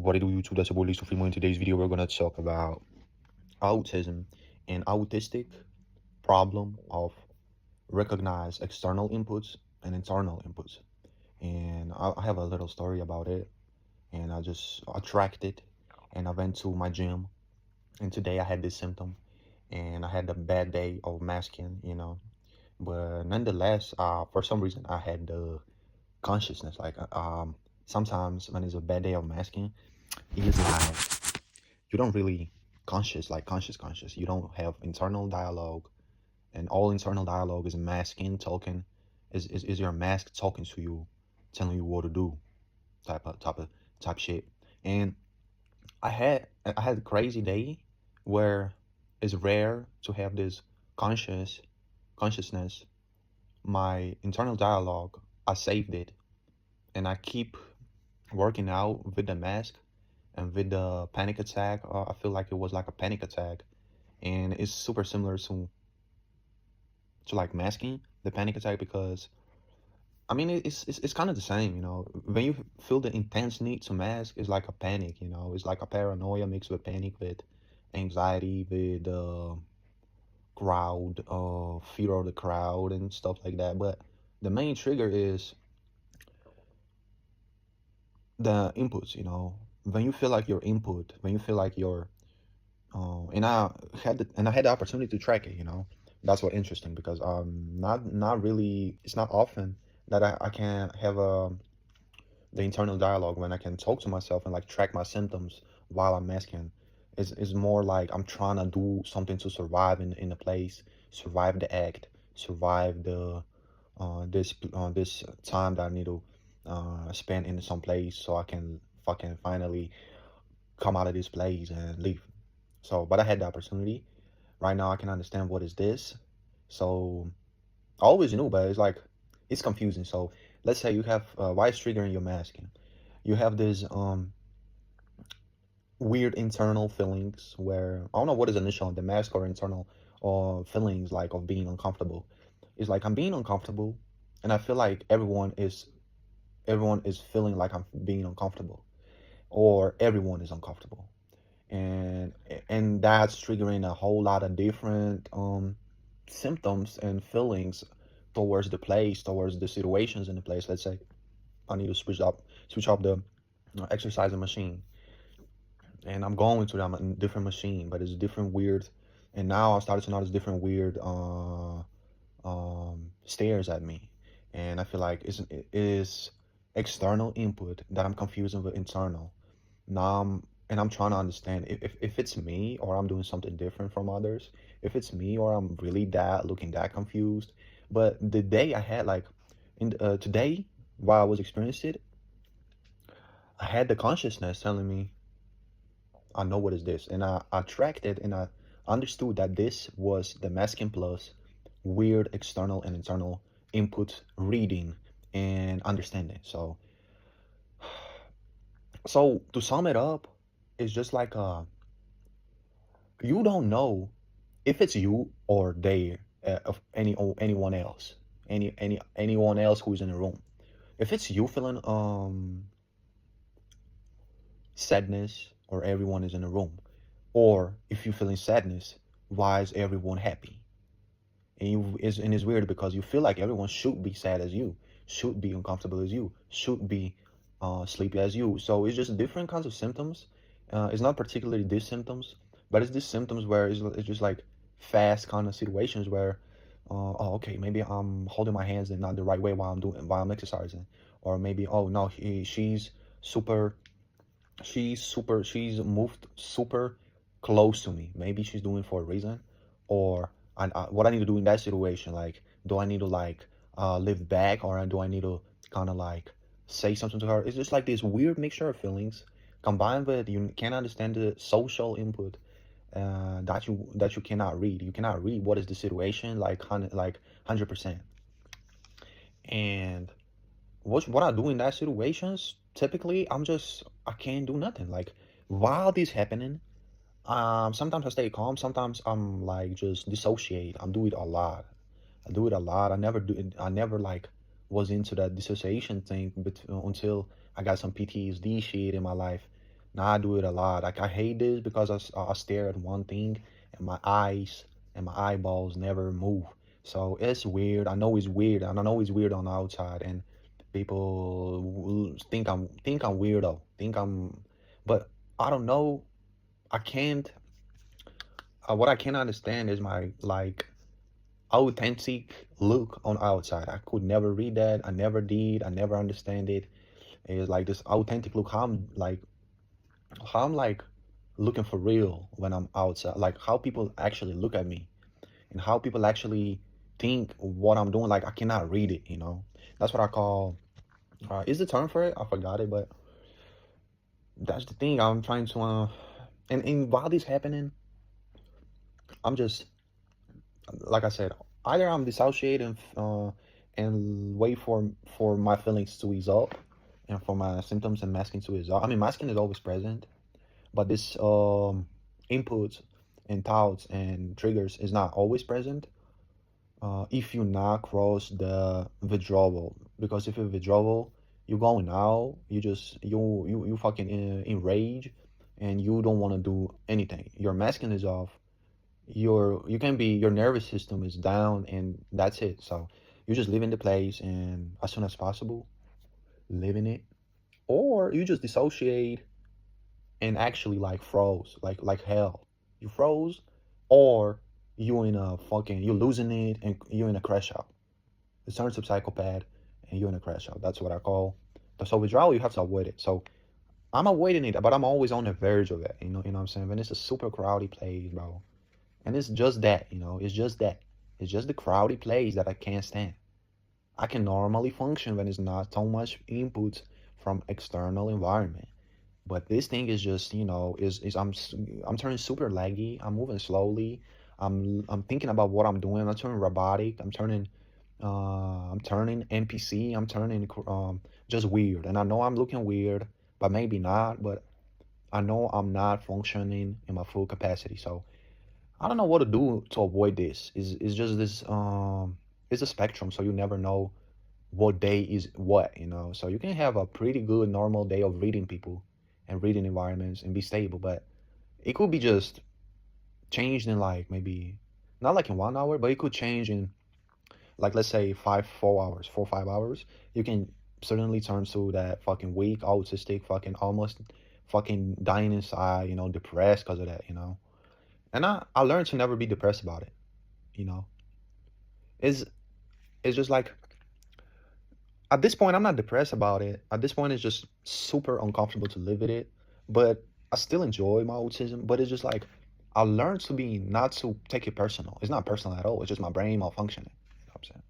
What do YouTube? That's about Lisa Freeman. In today's video, we're gonna talk about autism and autistic problem of recognize external inputs and internal inputs. And I have a little story about it. And I just attracted, and I went to my gym. And today I had this symptom, and I had a bad day of masking. But nonetheless, for some reason, I had the consciousness. Sometimes when it's a bad day of masking, it's like you don't really conscious. You don't have internal dialogue, and all internal dialogue is masking talking, is your mask talking to you, telling you what to do, type shit. And I had a crazy day where it's rare to have this consciousness. My internal dialogue, I saved it, and I keep working out with the mask and with the panic attack. I feel like it was like a panic attack, and it's super similar to like masking the panic attack, because I mean it's kind of the same. When you feel the intense need to mask, it's like a panic. It's like a paranoia mixed with panic, with anxiety, with crowd, fear of the crowd and stuff like that. But the main trigger is the inputs. When you feel like your input, when you feel like your and I had the opportunity to track it. That's what interesting, because not really, it's not often that I can have the internal dialogue when I can talk to myself and like track my symptoms while I'm masking. Is more like I'm trying to do something to survive in the place, survive the act, survive the this time that I need to spend in some place, so I can fucking finally come out of this place and leave. So, but I had the opportunity. Right now, I can understand what is this. So I always knew, but it's confusing. So let's say you have why is triggering your masking. You have this weird internal feelings where I don't know what is initial, the mask or internal or feelings like of being uncomfortable. It's like I'm being uncomfortable, and I feel like everyone is feeling like I'm being uncomfortable, or everyone is uncomfortable, and that's triggering a whole lot of different symptoms and feelings towards the place, towards the situations in the place. Let's say I need to switch up the exercising machine, and I'm going to them a different machine, but it's different weird. And now I started to notice different weird stares at me, and I feel like it is external input that I'm confusing with internal. Now I'm trying to understand if it's me, or I'm doing something different from others. If it's me, or I'm really looking that confused. But the day I had today, while I was experiencing it, I had the consciousness telling me, I know what is this. And I tracked it, and I understood that this was the masking plus weird external and internal input reading and understanding. So to sum it up, it's just like you don't know if it's you or they, of anyone else, anyone else who's in the room. If it's you feeling sadness, or everyone is in the room, or if you're feeling sadness, why is everyone happy? And it's weird because you feel like everyone should be sad as you, should be uncomfortable as you, should be sleepy as you. So it's just different kinds of symptoms. It's not particularly these symptoms, but it's these symptoms where it's just like fast kind of situations where, oh, okay, maybe I'm holding my hands in not the right way while I'm exercising, or maybe, oh no, super she's moved super close to me. Maybe she's doing it for a reason, or what I need to do in that situation. Like, do I need to live back, or do I need to kind of like say something to her? It's just like this weird mixture of feelings combined with you can't understand the social input that you cannot read. You cannot read what is the situation, like 100%. And what I do in that situations, typically I can't do nothing. Like, while this happening, sometimes I stay calm, sometimes I'm like just dissociate. I do it a lot. I never do it. I never like was into that dissociation thing, but until I got some PTSD shit in my life, Now I do it a lot. Like I hate this because I stare at one thing and my eyes and my eyeballs never move. So it's weird. I know it's weird, and I know it's weird on the outside, and people think I'm weirdo, but I don't know. I can't. What I can't understand is my like authentic look on outside. I could never read that. I never did. I never understand it. It's like this authentic look. How I'm like looking for real when I'm outside. Like how people actually look at me and how people actually think what I'm doing. Like I cannot read it. That's what I call. Is the term for it? I forgot it, but that's the thing. I'm trying to. And while this happening, I'm just like I said. Either I'm dissociating and wait for my feelings to ease up and for my symptoms and masking to ease up. I mean, masking is always present, but this inputs and thoughts and triggers is not always present if you not cross the withdrawal. Because if you withdrawal, you going out, you fucking enrage, and you don't want to do anything. Your masking is off. You can be your nervous system is down, and that's it. So you just live in the place, and as soon as possible, live in it, or you just dissociate and actually like froze, like hell. You froze, or you're losing it and you're in a crash out. It turns to psychopath and you're in a crash out. That's what I call. So withdrawal, you have to avoid it. So I'm avoiding it, but I'm always on the verge of it. You know what I'm saying? When it's a super crowded place, bro, and it's just that, it's just that. It's just the crowded place that I can't stand. I can normally function when it's not so much inputs from external environment. But this thing is just, is I'm turning super laggy. I'm moving slowly. I'm thinking about what I'm doing. I'm turning robotic. I'm turning NPC. I'm turning just weird. And I know I'm looking weird, but maybe not. But I know I'm not functioning in my full capacity. So I don't know what to do to avoid this. Is just this it's a spectrum, so you never know what day is what. So you can have a pretty good normal day of reading people and reading environments and be stable, but it could be just changed in like maybe not like in 1 hour, but it could change in like let's say 4 hours, 5 hours. You can suddenly turn to that fucking weak, autistic, fucking almost fucking dying inside, depressed because of that. And I learned to never be depressed about it, you know. It's it's just like at this point I'm not depressed about it. At this point it's just super uncomfortable to live with it. But I still enjoy my autism. But it's just like I learned to be not to take it personal. It's not personal at all. It's just my brain malfunctioning. You know what I'm saying?